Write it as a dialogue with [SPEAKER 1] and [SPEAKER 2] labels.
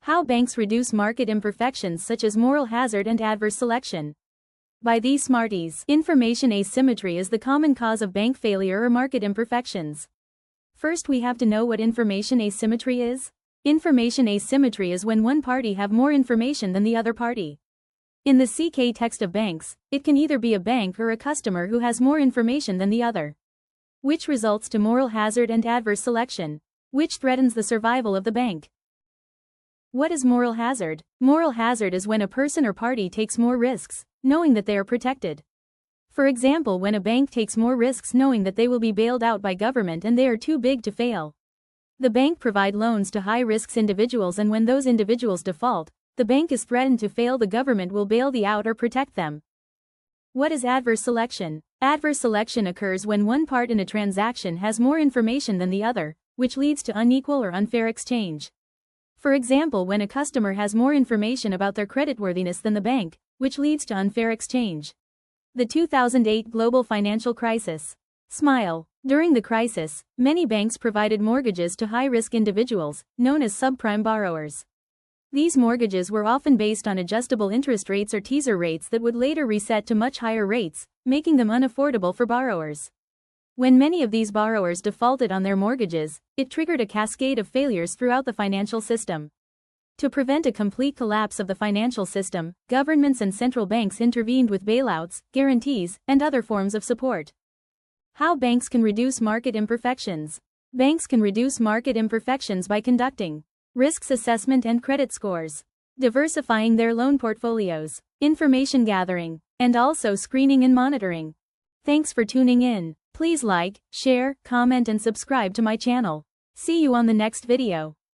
[SPEAKER 1] How banks reduce market imperfections such as moral hazard and adverse selection. By these smarties, information asymmetry is the common cause of bank failure or market imperfections. First, we have to know what information asymmetry is. Information asymmetry is when one party have more information than the other party. In the CK text of banks, it can either be a bank or a customer who has more information than the other, which results to moral hazard and adverse selection, which threatens the survival of the bank. What is moral hazard? Moral hazard is when a person or party takes more risks, knowing that they are protected. For example, when a bank takes more risks knowing that they will be bailed out by government and they are too big to fail. The bank provide loans to high-risk individuals, and when those individuals default, the bank is threatened to fail, the government will bail them out or protect them. What is adverse selection? Adverse selection occurs when one part in a transaction has more information than the other, which leads to unequal or unfair exchange. For example, when a customer has more information about their creditworthiness than the bank, which leads to unfair exchange. The 2008 global financial crisis. Smile. During the crisis, many banks provided mortgages to high-risk individuals, known as subprime borrowers. These mortgages were often based on adjustable interest rates or teaser rates that would later reset to much higher rates, making them unaffordable for borrowers. When many of these borrowers defaulted on their mortgages, it triggered a cascade of failures throughout the financial system. To prevent a complete collapse of the financial system, governments and central banks intervened with bailouts, guarantees, and other forms of support. How banks can reduce market imperfections. Banks can reduce market imperfections by conducting risks assessment and credit scores, diversifying their loan portfolios, information gathering, and also screening and monitoring. Thanks for tuning in. Please like, share, comment and subscribe to my channel. See you on the next video.